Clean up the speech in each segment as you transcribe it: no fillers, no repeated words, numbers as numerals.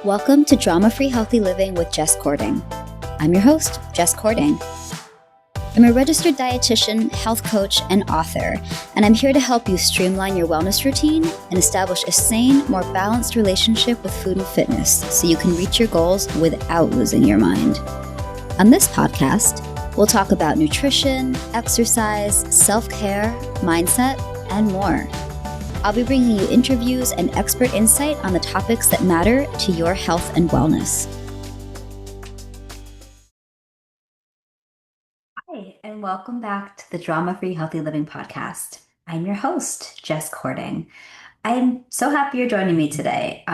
Welcome to Drama Free Healthy Living with Jess Cording. I'm your host, Jess Cording. I'm a registered dietitian, health coach, and author, and I'm here to help you streamline your wellness routine and establish a sane, more balanced relationship with food and fitness so you can reach your goals without losing your mind. On this podcast, we'll talk about nutrition, exercise, self-care, mindset, and more. I'll be bringing you interviews and expert insight on the topics that matter to your health and wellness. Hi, and welcome back to the Drama Free Healthy Living podcast. I'm your host, Jess Cording. I'm so happy you're joining me today.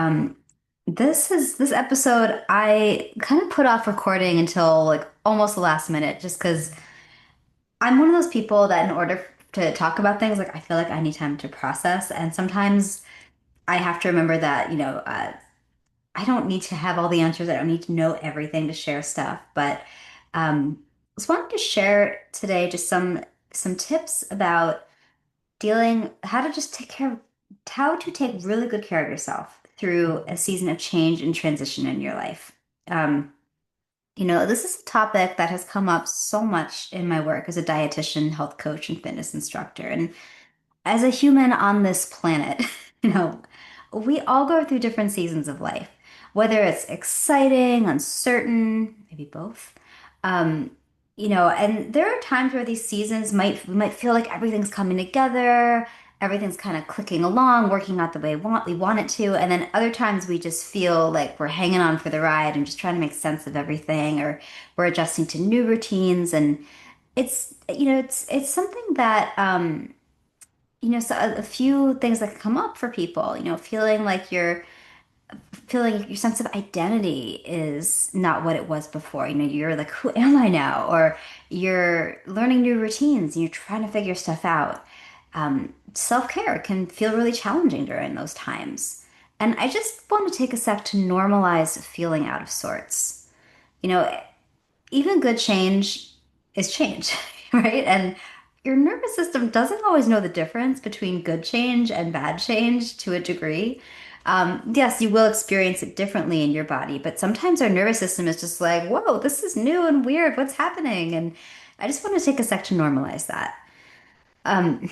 This episode I kind of put off recording until like almost the last minute, just because I'm one of those people that in order to talk about things, like I feel like I need time to process, and sometimes I have to remember that, I don't need to have all the answers. I don't need to know everything to share stuff. But I just wanted to share today just some tips about how to just how to take really good care of yourself through a season of change and transition in your life. Um, this is a topic that has come up so much in my work as a dietitian, health coach, and fitness instructor. And as a human on this planet, you know, we all go through different seasons of life, whether it's exciting, uncertain, maybe both. Um, and there are times where these seasons we might feel like everything's coming together, everything's kind of clicking along, working out the way we want it to, and then other times we just feel like we're hanging on for the ride and just trying to make sense of everything, or we're adjusting to new routines, and it's something that so a few things that can come up for people, feeling your sense of identity is not what it was before. You're like, who am I now? Or you're learning new routines and you're trying to figure stuff out. Self-care can feel really challenging during those times. And I just want to take a sec to normalize feeling out of sorts. You know, even good change is change, right? And your nervous system doesn't always know the difference between good change and bad change to a degree. Yes, you will experience it differently in your body, but sometimes our nervous system is just like, whoa, this is new and weird. What's happening? And I just want to take a sec to normalize that. Um,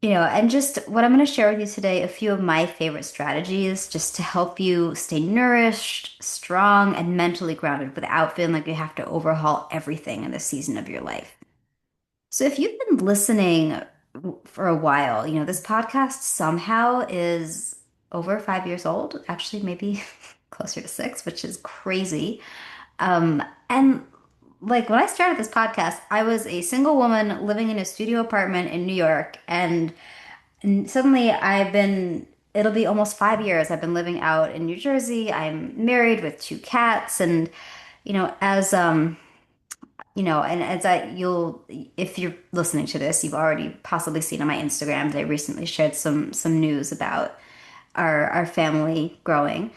and just what I'm going to share with you today, a few of my favorite strategies just to help you stay nourished, strong, and mentally grounded without feeling like you have to overhaul everything in this season of your life. So if you've been listening for a while, this podcast somehow is over 5 years old, actually maybe closer to six, which is crazy. And like when I started this podcast, I was a single woman living in a studio apartment in New York, and suddenly it'll be almost 5 years. I've been living out in New Jersey. I'm married with two cats, and you know, as and as if you're listening to this, you've already possibly seen on my Instagram that I recently shared some news about our family growing.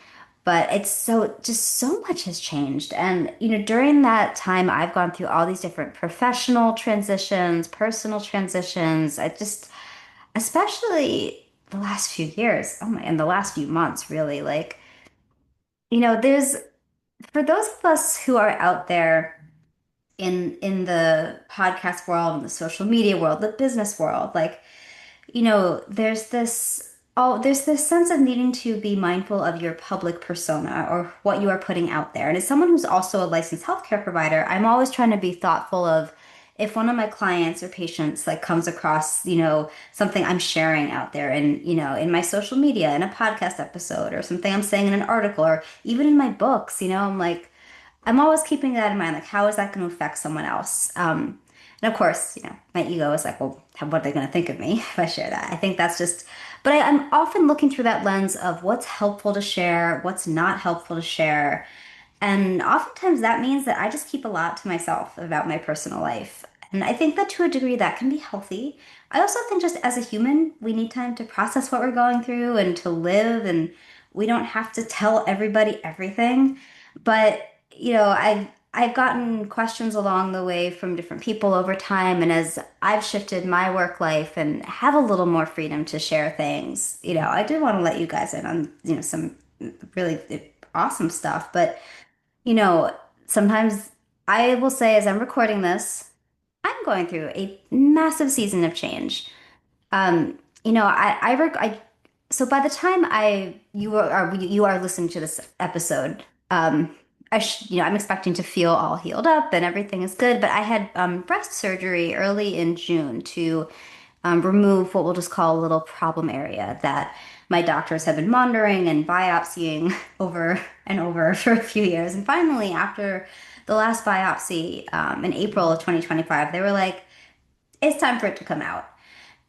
But so much has changed. And, during that time, I've gone through all these different professional transitions, personal transitions. Especially the last few years, and the last few months, really, like, there's, for those of us who are out there in the podcast world, in the social media world, the business world, like, there's this sense of needing to be mindful of your public persona or what you are putting out there. And as someone who's also a licensed healthcare provider, I'm always trying to be thoughtful of if one of my clients or patients like comes across, something I'm sharing out there and, in my social media, in a podcast episode or something I'm saying in an article or even in my books, I'm always keeping that in mind. Like, how is that going to affect someone else? And of course, my ego is like, well, what are they going to think of me if I share that? I think that's just, but I'm often looking through that lens of what's helpful to share, what's not helpful to share. And oftentimes that means that I just keep a lot to myself about my personal life. And I think that to a degree that can be healthy. I also think just as a human, we need time to process what we're going through and to live, and we don't have to tell everybody everything. But, I've gotten questions along the way from different people over time, and as I've shifted my work life and have a little more freedom to share things, I do want to let you guys in on, some really awesome stuff. But, you know, sometimes I will say as I'm recording this, I'm going through a massive season of change. So by the time you are listening to this episode, I'm expecting to feel all healed up and everything is good. But I had breast surgery early in June to remove what we'll just call a little problem area that my doctors have been monitoring and biopsying over and over for a few years. And finally, after the last biopsy in April of 2025, they were like, "It's time for it to come out."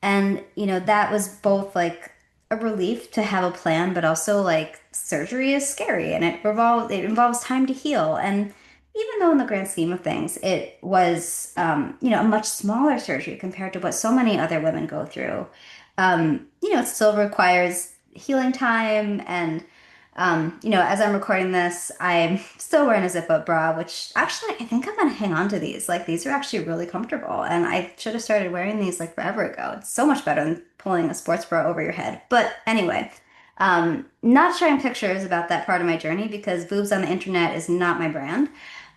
And, that was both like a relief to have a plan, but also like surgery is scary and it involves time to heal. And even though in the grand scheme of things, it was, a much smaller surgery compared to what so many other women go through, it still requires healing time and as I'm recording this, I'm still wearing a zip-up bra, which actually I think I'm gonna hang on to these. Like these are actually really comfortable, and I should have started wearing these like forever ago. It's so much better than pulling a sports bra over your head. But anyway, not sharing pictures about that part of my journey because boobs on the internet is not my brand.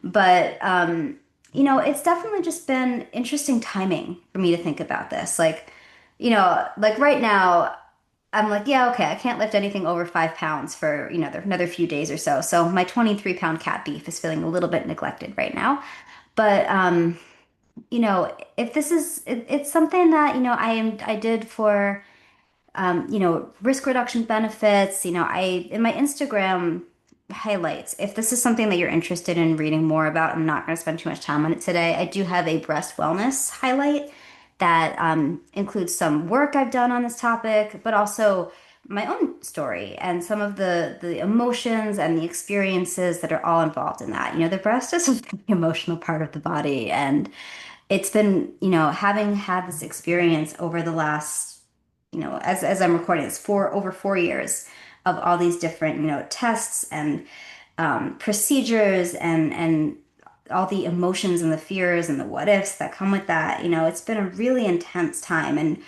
But it's definitely just been interesting timing for me to think about this. Like right now. I'm like, yeah, okay, I can't lift anything over 5 pounds for, another few days or so. So my 23-pound cat beef is feeling a little bit neglected right now. But if this is it's something that, I did for risk reduction benefits, I in my Instagram highlights, if this is something that you're interested in reading more about, I'm not going to spend too much time on it today. I do have a breast wellness highlight that includes some work I've done on this topic, but also my own story and some of the emotions and the experiences that are all involved in that. The breast is a very emotional part of the body, and it's been, having had this experience over the last, as I'm recording, it's for over 4 years of all these different, tests and procedures and all the emotions and the fears and the what ifs that come with that. It's been a really intense time. And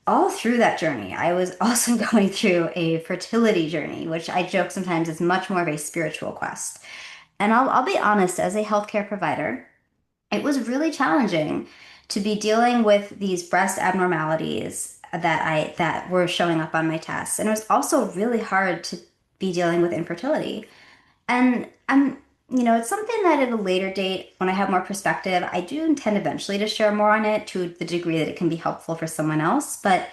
all through that journey, I was also going through a fertility journey, which I joke sometimes is much more of a spiritual quest. And I'll be honest, as a healthcare provider, it was really challenging to be dealing with these breast abnormalities that were showing up on my tests. And it was also really hard to be dealing with infertility. And it's something that at a later date, when I have more perspective, I do intend eventually to share more on it to the degree that it can be helpful for someone else. But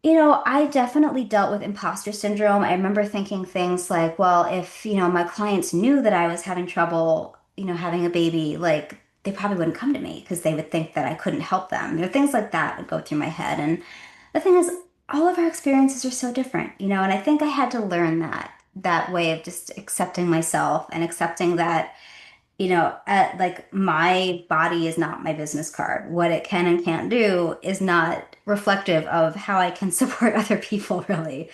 I definitely dealt with imposter syndrome. I remember thinking things like, well, if, my clients knew that I was having trouble, having a baby, like they probably wouldn't come to me because they would think that I couldn't help them. Things like that would go through my head. And the thing is, all of our experiences are so different, and I think I had to learn that way of just accepting myself and accepting that like my body is not my business card. What it can and can't do is not reflective of how I can support other people, really.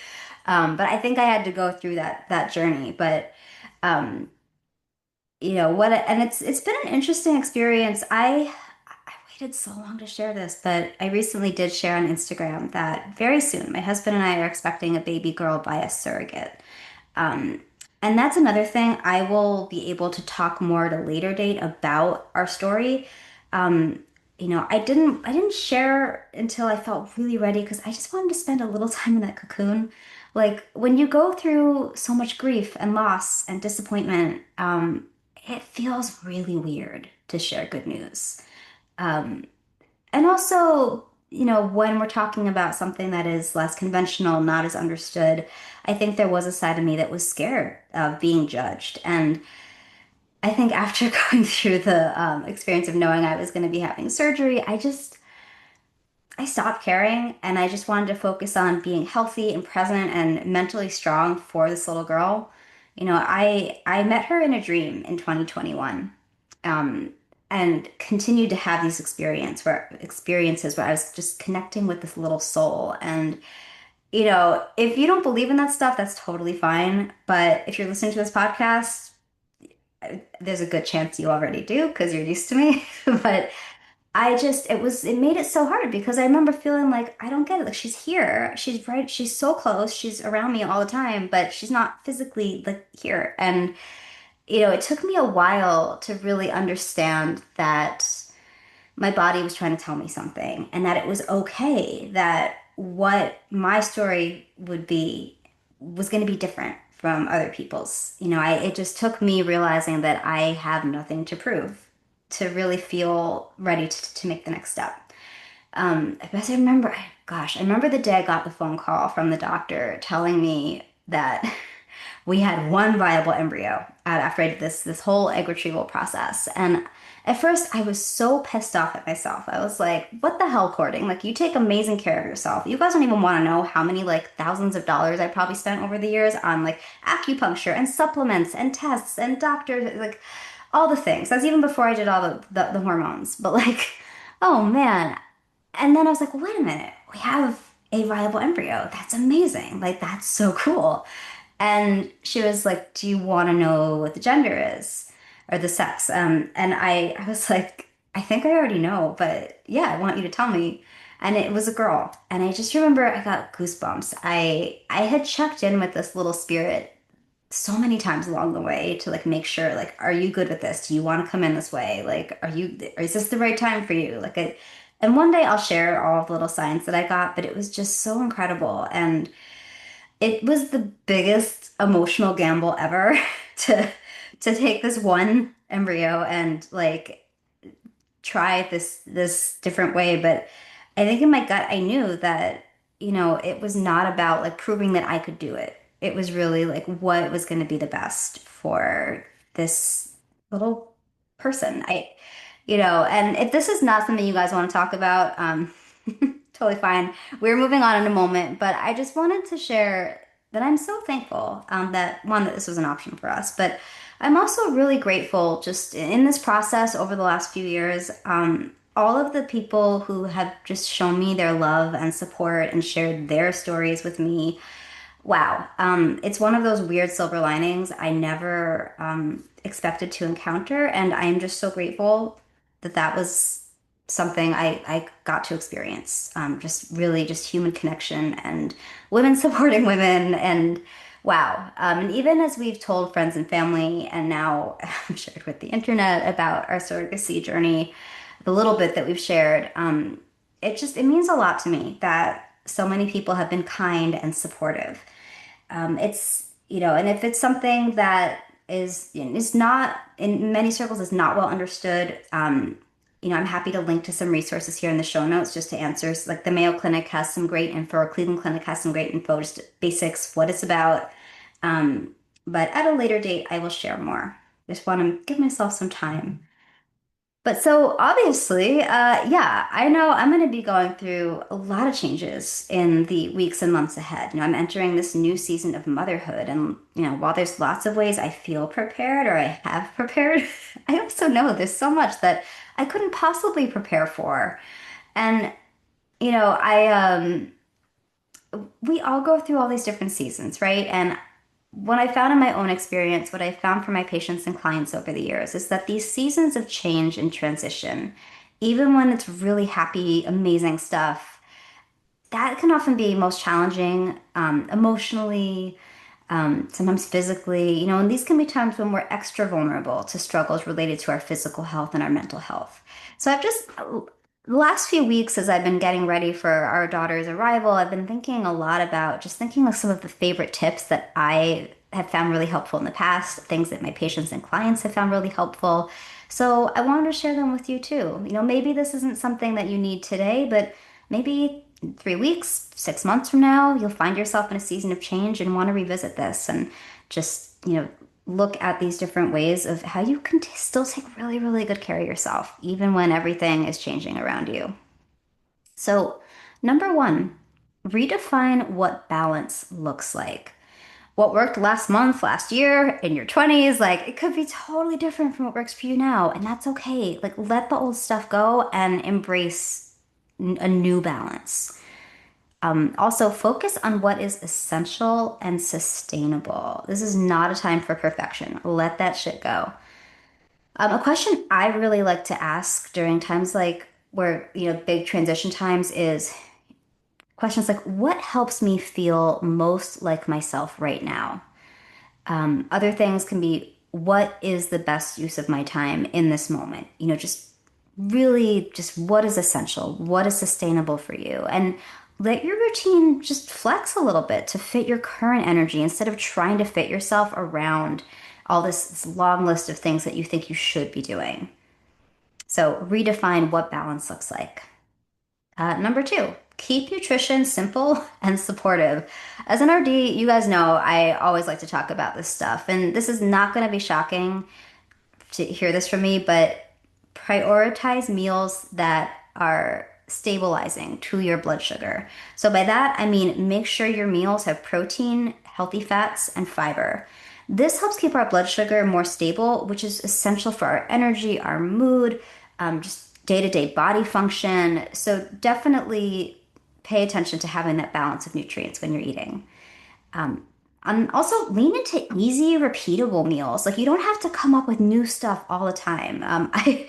But I think I had to go through that journey. But um, and it's been an interesting experience. I waited so long to share this, but I recently did share on Instagram that very soon my husband and I are expecting a baby girl by a surrogate. Um, and that's another thing. I will be able to talk more at a later date about our story. Um, I didn't share until I felt really ready because I just wanted to spend a little time in that cocoon. Like when you go through so much grief and loss and disappointment, it feels really weird to share good news. Um, and also, when we're talking about something that is less conventional, not as understood, I think there was a side of me that was scared of being judged. And I think after going through the experience of knowing I was going to be having surgery, I stopped caring and I just wanted to focus on being healthy and present and mentally strong for this little girl. I met her in a dream in 2021. Um, and continued to have these experiences where I was just connecting with this little soul. And if you don't believe in that stuff, that's totally fine. But if you're listening to this podcast, there's a good chance you already do because you're used to me. But it made it so hard because I remember feeling like, I don't get it. Like, she's here. She's so close. She's around me all the time, but she's not physically like here. And, it took me a while to really understand that my body was trying to tell me something and that it was okay that what my story would be was going to be different from other people's. It just took me realizing that I have nothing to prove to really feel ready to make the next step. But I remember, gosh, I remember the day I got the phone call from the doctor telling me that we had one viable embryo out after I did this whole egg retrieval process. And at first, I was so pissed off at myself. I was like, "What the hell, courting? Like, you take amazing care of yourself. You guys don't even want to know how many like thousands of dollars I probably spent over the years on like acupuncture and supplements and tests and doctors, like all the things. That's even before I did all the hormones. But like, oh man." And then I was like, "Wait a minute, we have a viable embryo. That's amazing. Like, that's so cool." And she was like, "Do you want to know what the gender is or the sex?" And I was like, "I think I already know, but yeah, I want you to tell me." And it was a girl. And I just remember I got goosebumps. I had checked in with this little spirit so many times along the way to like make sure, like, are you good with this? Do you want to come in this way? Like, is this the right time for you? And one day I'll share all of the little signs that I got, but it was just so incredible. And it was the biggest emotional gamble ever to to take this one embryo and like try this different way. But I think in my gut I knew that, it was not about like proving that I could do it. It was really like what was going to be the best for this little person. And if this is not something you guys want to talk about, totally fine. We're moving on in a moment, but I just wanted to share that I'm so thankful that this was an option for us, but I'm also really grateful just in this process over the last few years. All of the people who have just shown me their love and support and shared their stories with me. Wow. It's one of those weird silver linings I never expected to encounter. And I am just so grateful that that was something I got to experience. Just really just human connection and women supporting women. And wow. And even as we've told friends and family, and now shared with the internet about our surrogacy journey, the little bit that we've shared, it means a lot to me that so many people have been kind and supportive. And if it's something that is not in many circles is not well understood, I'm happy to link to some resources here in the show notes just to answer. Like the Mayo Clinic has some great info, Cleveland Clinic has some great info, just basics, what it's about. Um, but at a later date, I will share more. Just want to give myself some time. But so obviously, yeah, I know I'm going to be going through a lot of changes in the weeks and months ahead. I'm entering this new season of motherhood. And, while there's lots of ways I feel prepared or I have prepared, I also know there's so much that I couldn't possibly prepare for. And, we all go through all these different seasons, right? And what I found in my own experience, what I found for my patients and clients over the years is that these seasons of change and transition, even when it's really happy, amazing stuff, that can often be most challenging emotionally, sometimes physically, and these can be times when we're extra vulnerable to struggles related to our physical health and our mental health. So the last few weeks, as I've been getting ready for our daughter's arrival, I've been thinking a lot about just thinking of some of the favorite tips that I have found really helpful in the past, things that my patients and clients have found really helpful. So I wanted to share them with you too. Maybe this isn't something that you need today, but maybe 3 weeks, 6 months from now, you'll find yourself in a season of change and want to revisit this and just, look at these different ways of how you can still take really, really good care of yourself, even when everything is changing around you. So, number one, redefine what balance looks like. What worked last month, last year, in your 20s, like it could be totally different from what works for you now, and that's okay. Like, let the old stuff go and embrace a new balance. Also, focus on what is essential and sustainable. This is not a time for perfection. Let that shit go. A question I really like to ask during times like where, big transition times is questions like, what helps me feel most like myself right now? Other things can be, what is the best use of my time in this moment? Just really just what is essential, what is sustainable for you, and let your routine just flex a little bit to fit your current energy instead of trying to fit yourself around all this long list of things that you think you should be doing. So redefine what balance looks like. Number two, keep nutrition simple and supportive. As an RD, you guys know I always like to talk about this stuff, and this is not going to be shocking to hear this from me, but prioritize meals that are stabilizing to your blood sugar. So by that, I mean make sure your meals have protein, healthy fats, and fiber. This helps keep our blood sugar more stable, which is essential for our energy, our mood, just day-to-day body function. So definitely pay attention to having that balance of nutrients when you're eating. And also lean into easy, repeatable meals. Like you don't have to come up with new stuff all the time. I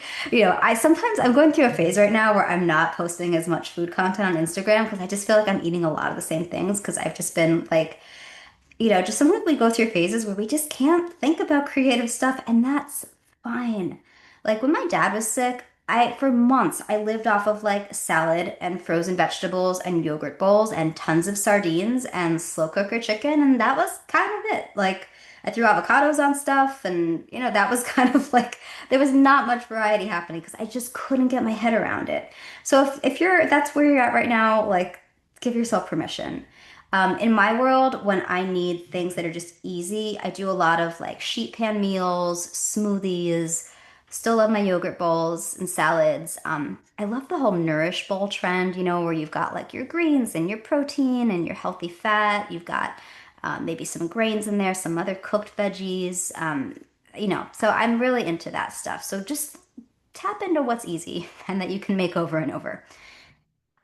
sometimes I'm going through a phase right now where I'm not posting as much food content on Instagram because I just feel like I'm eating a lot of the same things because I've just been like, just sometimes we go through phases where we just can't think about creative stuff, and that's fine. Like when my dad was sick, for months I lived off of like salad and frozen vegetables and yogurt bowls and tons of sardines and slow cooker chicken, and that was kind of it. Like I threw avocados on stuff, and that was kind of like there was not much variety happening because I just couldn't get my head around it. So if you're that's where you're at right now, like give yourself permission. In my world, when I need things that are just easy, I do a lot of like sheet pan meals, smoothies, still love my yogurt bowls and salads. I love the whole nourish bowl trend, where you've got like your greens and your protein and your healthy fat. You've got maybe some grains in there, some other cooked veggies. So I'm really into that stuff. So just tap into what's easy and that you can make over and over.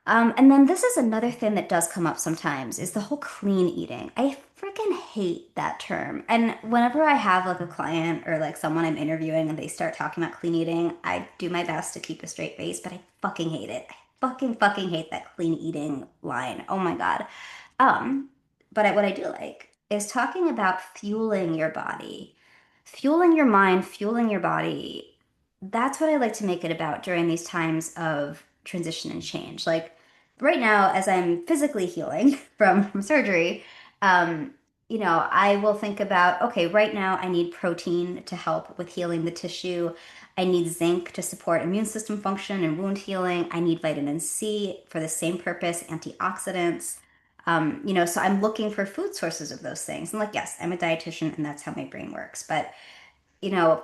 And then this is another thing that does come up sometimes is the whole clean eating. I freaking hate that term. And whenever I have like a client or like someone I'm interviewing and they start talking about clean eating, I do my best to keep a straight face, but I fucking hate it. I fucking hate that clean eating line. Oh my God. Um, what I do like is talking about fueling your body, fueling your mind, fueling your body. That's what I like to make it about during these times of transition and change. Like right now, as I'm physically healing from surgery, um, I will think about, okay, right now I need protein to help with healing the tissue. I need zinc to support immune system function and wound healing. I need vitamin C for the same purpose, antioxidants. So I'm looking for food sources of those things. And like, yes, I'm a dietitian and that's how my brain works. But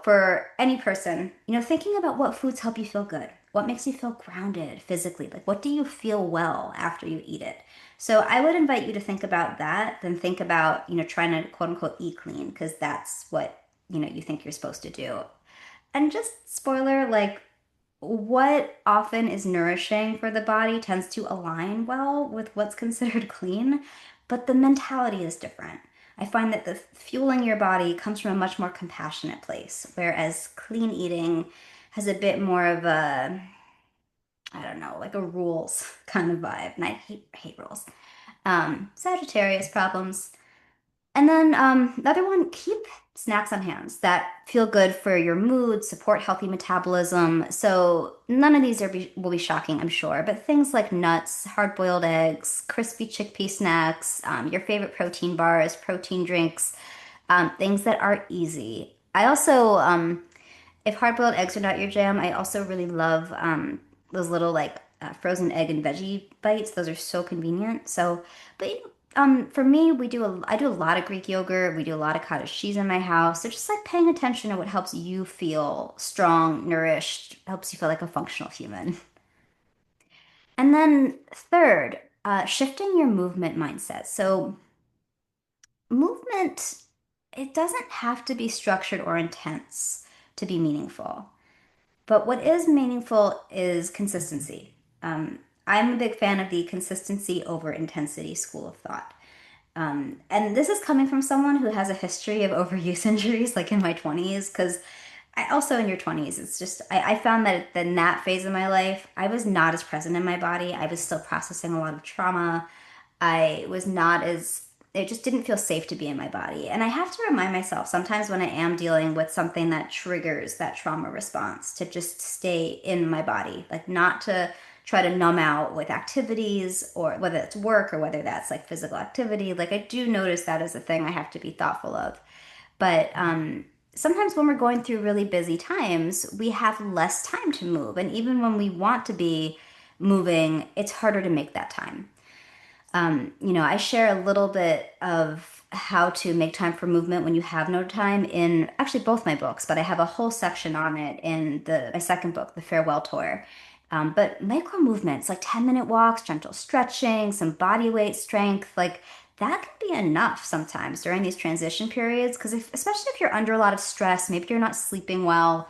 for any person, thinking about what foods help you feel good, what makes you feel grounded physically, like what do you feel well after you eat it. So I would invite you to think about that, then think about, trying to quote unquote eat clean, because that's what, you think you're supposed to do. And just spoiler, like what often is nourishing for the body tends to align well with what's considered clean, but the mentality is different. I find that the fueling your body comes from a much more compassionate place, whereas clean eating has a bit more of a, I don't know, like a rules kind of vibe. And I hate rules. Sagittarius problems. And then the other one, keep snacks on hands that feel good for your mood, support healthy metabolism. So none of these will be shocking, I'm sure, but things like nuts, hard-boiled eggs, crispy chickpea snacks, your favorite protein bars, protein drinks, things that are easy. I also, if hard-boiled eggs are not your jam, I also really love those little like frozen egg and veggie bites. Those are so convenient. So, but for me, I do a lot of Greek yogurt. We do a lot of cottage cheese in my house. So just like paying attention to what helps you feel strong, nourished, helps you feel like a functional human. And then third, shifting your movement mindset. So movement, it doesn't have to be structured or intense to be meaningful. But what is meaningful is consistency. I'm a big fan of the consistency over intensity school of thought. And this is coming from someone who has a history of overuse injuries, like in my 20s, because also in your 20s, it's just, I found that in that phase of my life, I was not as present in my body. I was still processing a lot of trauma. I was not as, it just didn't feel safe to be in my body. And I have to remind myself sometimes when I am dealing with something that triggers that trauma response to just stay in my body, like not to try to numb out with activities or whether it's work or whether that's like physical activity. Like I do notice that as a thing I have to be thoughtful of. But sometimes when we're going through really busy times, we have less time to move. And even when we want to be moving, it's harder to make that time. I share a little bit of how to make time for movement when you have no time in actually both my books, but I have a whole section on it in the my second book, The Farewell Tour. But micro movements, like 10-minute walks, gentle stretching, some body weight strength, like that can be enough sometimes during these transition periods. Because especially if you're under a lot of stress, maybe you're not sleeping well,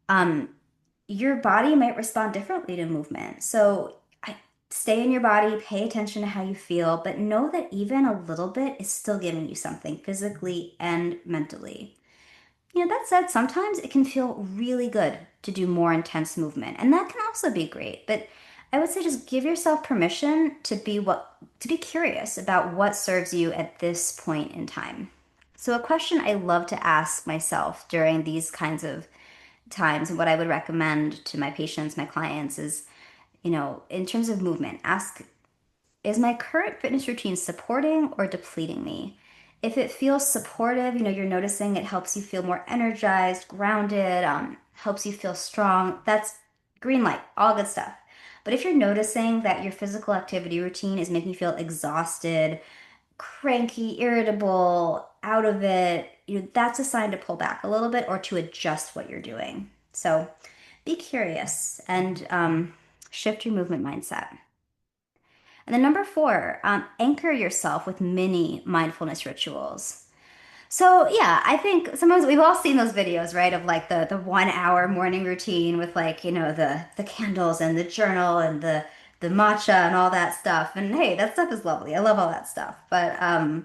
um, your body might respond differently to movement. So stay in your body, pay attention to how you feel, but know that even a little bit is still giving you something physically and mentally. That said, sometimes it can feel really good to do more intense movement, and that can also be great. But I would say just give yourself permission to be curious about what serves you at this point in time. So a question I love to ask myself during these kinds of times and what I would recommend to my patients, my clients is, in terms of movement, ask, is my current fitness routine supporting or depleting me? If it feels supportive, you're noticing it helps you feel more energized, grounded, helps you feel strong, that's green light, all good stuff. But if you're noticing that your physical activity routine is making you feel exhausted, cranky, irritable, out of it, that's a sign to pull back a little bit or to adjust what you're doing. So be curious and shift your movement mindset. And then number four, anchor yourself with mini mindfulness rituals. So yeah, I think sometimes we've all seen those videos, right? Of like the 1 hour morning routine with like, the candles and the journal and the matcha and all that stuff. And hey, that stuff is lovely. I love all that stuff. But I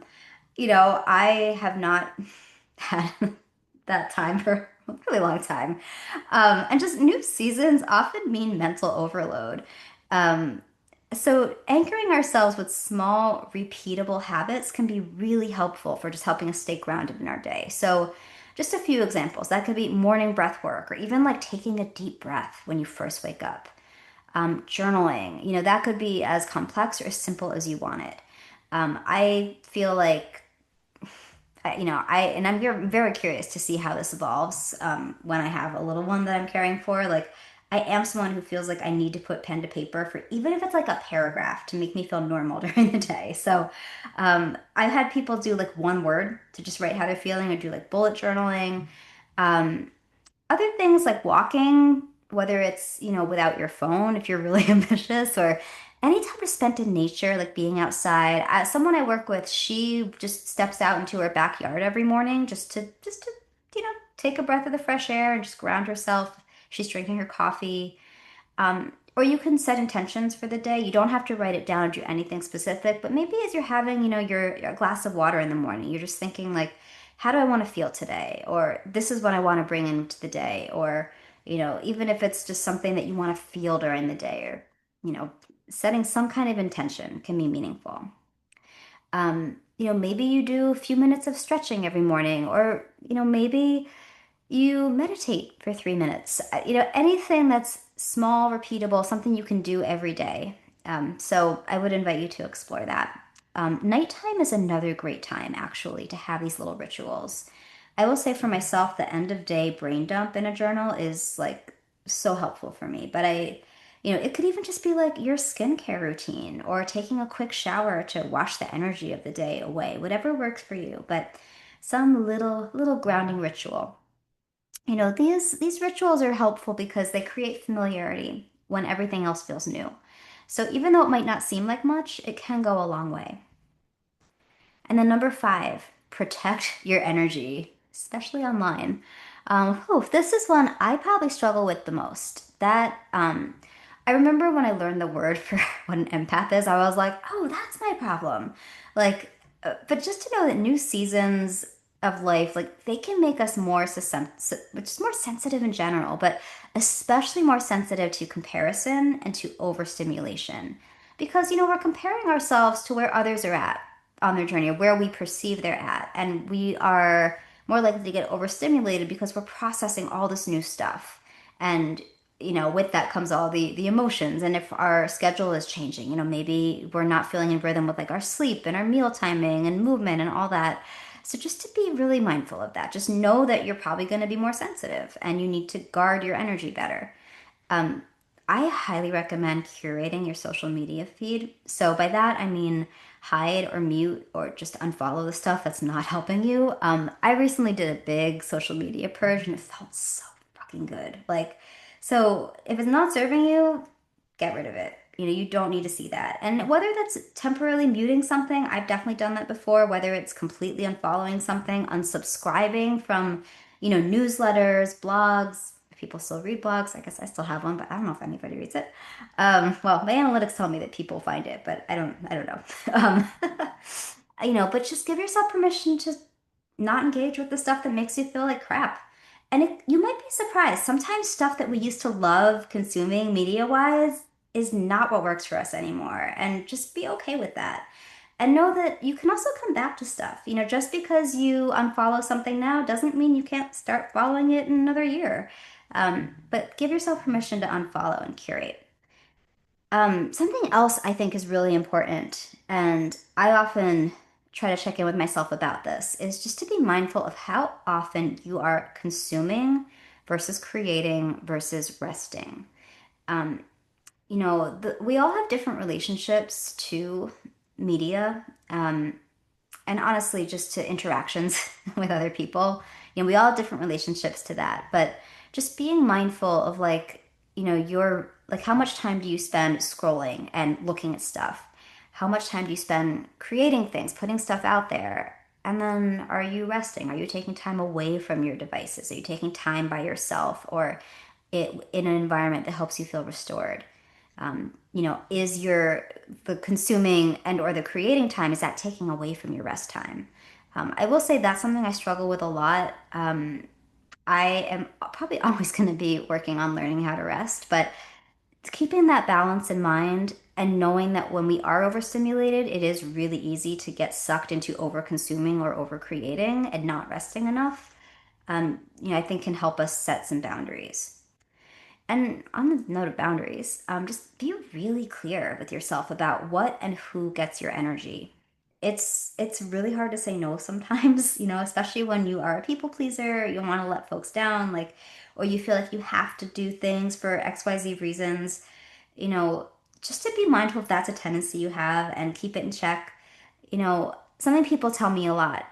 have not had that time for a really long time. And just new seasons often mean mental overload. Um, so, anchoring ourselves with small, repeatable habits can be really helpful for just helping us stay grounded in our day. So, just a few examples. That could be morning breath work, or even like taking a deep breath when you first wake up. Journaling, that could be as complex or as simple as you want it. I feel like and I'm very curious to see how this evolves when I have a little one that I'm caring for. Like, I am someone who feels like I need to put pen to paper for even if it's like a paragraph to make me feel normal during the day. So, I've had people do like one word to just write how they're feeling, or do like bullet journaling. Um, Other things like walking, whether it's, without your phone, if you're really ambitious, or any time we're spent in nature, like being outside. Someone I work with, she just steps out into her backyard every morning just to, take a breath of the fresh air and just ground herself. She's drinking her coffee. Or you can set intentions for the day. You don't have to write it down or do anything specific, but maybe as you're having, your glass of water in the morning, you're just thinking like, how do I want to feel today? Or this is what I want to bring into the day. Or, even if it's just something that you want to feel during the day, or, setting some kind of intention can be meaningful. Maybe you do a few minutes of stretching every morning, or, maybe you meditate for 3 minutes. Anything that's small, repeatable, something you can do every day. So I would invite you to explore that. Nighttime is another great time, actually, to have these little rituals. I will say for myself, the end of day brain dump in a journal is like so helpful for me. But it could even just be like your skincare routine or taking a quick shower to wash the energy of the day away, whatever works for you. But some little grounding ritual. These rituals are helpful because they create familiarity when everything else feels new. So even though it might not seem like much, it can go a long way. And then number five, protect your energy, especially online. This is one I probably struggle with the most. I remember when I learned the word for what an empath is, I was like, oh, that's my problem. Like, but just to know that new seasons of life, like they can make us more just more sensitive in general, but especially more sensitive to comparison and to overstimulation. Because, we're comparing ourselves to where others are at on their journey, or where we perceive they're at. And we are more likely to get overstimulated because we're processing all this new stuff. And with that comes all the emotions. And if our schedule is changing, maybe we're not feeling in rhythm with like our sleep and our meal timing and movement and all that. So just to be really mindful of that, just know that you're probably going to be more sensitive and you need to guard your energy better. Um, I highly recommend curating your social media feed. So by that, I mean hide or mute or just unfollow the stuff that's not helping you. I recently did a big social media purge and it felt so fucking good. Like, so if it's not serving you, get rid of it. You don't need to see that. And whether that's temporarily muting something, I've definitely done that before, whether it's completely unfollowing something, unsubscribing from, newsletters, blogs. If people still read blogs, I guess I still have one, but I don't know if anybody reads it. Well, my analytics tell me that people find it, but I don't know. Um, but just give yourself permission to not engage with the stuff that makes you feel like crap. And you might be surprised. Sometimes stuff that we used to love consuming media wise is not what works for us anymore. And just be okay with that. And know that you can also come back to stuff. Just because you unfollow something now doesn't mean you can't start following it in another year. But give yourself permission to unfollow and curate. Something else I think is really important, and I often try to check in with myself about this, is just to be mindful of how often you are consuming versus creating versus resting. Um, we all have different relationships to media. And honestly, just to interactions with other people. We all have different relationships to that, but just being mindful of like, your like how much time do you spend scrolling and looking at stuff? How much time do you spend creating things, putting stuff out there? And then are you resting? Are you taking time away from your devices? Are you taking time by yourself or in an environment that helps you feel restored? Is the consuming and or the creating time, is that taking away from your rest time? I will say that's something I struggle with a lot. I am probably always going to be working on learning how to rest, but keeping that balance in mind and knowing that when we are overstimulated, it is really easy to get sucked into over consuming or over creating and not resting enough. I think can help us set some boundaries. And on the note of boundaries, just be really clear with yourself about what and who gets your energy. It's really hard to say no sometimes, especially when you are a people pleaser, you want to let folks down, like, or you feel like you have to do things for XYZ reasons. You know, just to be mindful if that's a tendency you have and keep it in check. Something people tell me a lot,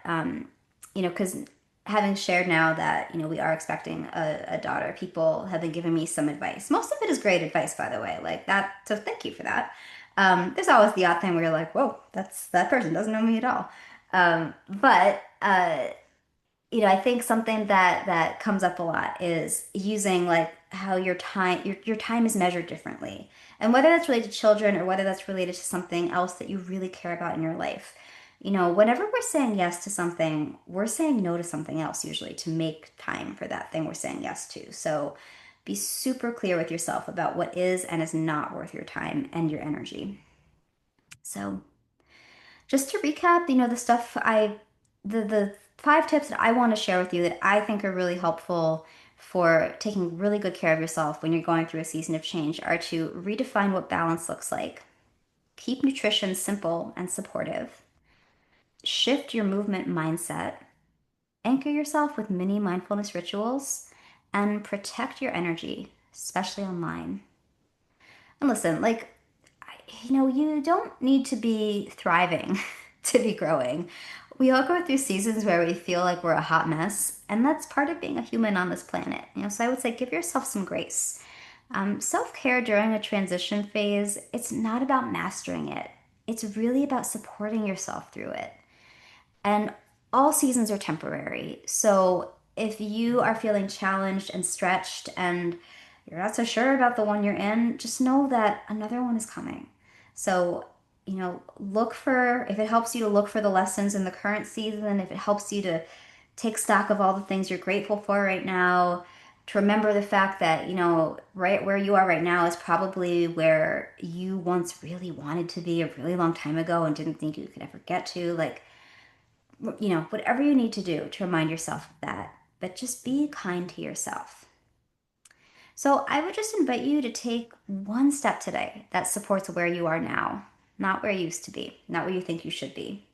because having shared now that, we are expecting a daughter, people have been giving me some advice. Most of it is great advice, by the way, like that. So thank you for that. There's always the odd thing where you're like, whoa, that person doesn't know me at all. But I think something that comes up a lot is using like how your time is measured differently. And whether that's related to children or whether that's related to something else that you really care about in your life. Whenever we're saying yes to something, we're saying no to something else usually to make time for that thing we're saying yes to. So be super clear with yourself about what is and is not worth your time and your energy. So just to recap, the 5 tips that I want to share with you that I think are really helpful for taking really good care of yourself when you're going through a season of change are to redefine what balance looks like. Keep nutrition simple and supportive. Shift your movement mindset. Anchor yourself with mini mindfulness rituals and protect your energy, especially online. And listen, like, you don't need to be thriving to be growing. We all go through seasons where we feel like we're a hot mess, and that's part of being a human on this planet. So I would say give yourself some grace. Self-care during a transition phase, it's not about mastering it. It's really about supporting yourself through it. And all seasons are temporary. So if you are feeling challenged and stretched and you're not so sure about the one you're in, just know that another one is coming. So, look for, if it helps you to look for the lessons in the current season, if it helps you to take stock of all the things you're grateful for right now, to remember the fact that, right where you are right now is probably where you once really wanted to be a really long time ago and didn't think you could ever get to. Like, whatever you need to do to remind yourself of that, but just be kind to yourself. So I would just invite you to take one step today that supports where you are now, not where you used to be, not where you think you should be.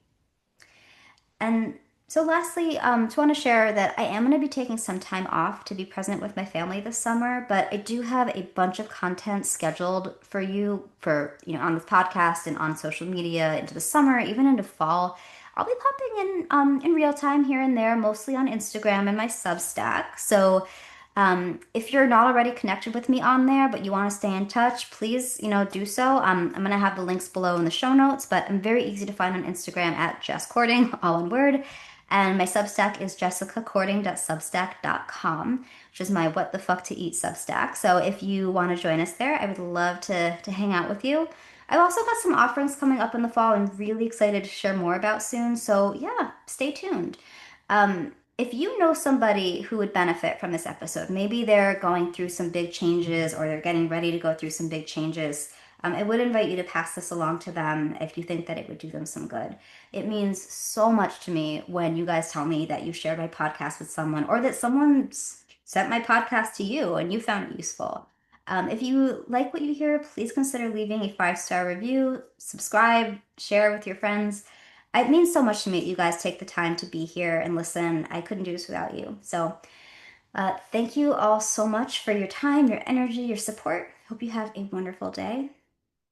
And so, lastly, just want to share that I am going to be taking some time off to be present with my family this summer, but I do have a bunch of content scheduled for you on this podcast and on social media into the summer, even into fall. I'll be popping in real time here and there, mostly on Instagram and my Substack. So, if you're not already connected with me on there, but you want to stay in touch, please, do so. I'm going to have the links below in the show notes, but I'm very easy to find on Instagram at Jess Cording, all one word. And my Substack is jessicacording.substack.com, which is my What the Fuck to Eat Substack. So if you want to join us there, I would love to hang out with you. I've also got some offerings coming up in the fall. I'm really excited to share more about soon. So yeah, stay tuned. If you know somebody who would benefit from this episode, maybe they're going through some big changes or they're getting ready to go through some big changes, I would invite you to pass this along to them if you think that it would do them some good. It means so much to me when you guys tell me that you shared my podcast with someone or that someone sent my podcast to you and you found it useful. If you like what you hear, please consider leaving a 5-star review, subscribe, share with your friends. It means so much to me that you guys take the time to be here and listen. I couldn't do this without you. So, thank you all so much for your time, your energy, your support. Hope you have a wonderful day,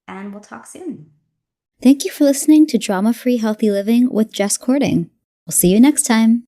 and we'll talk soon. Thank you for listening to Drama Free Healthy Living with Jess Cording. We'll see you next time.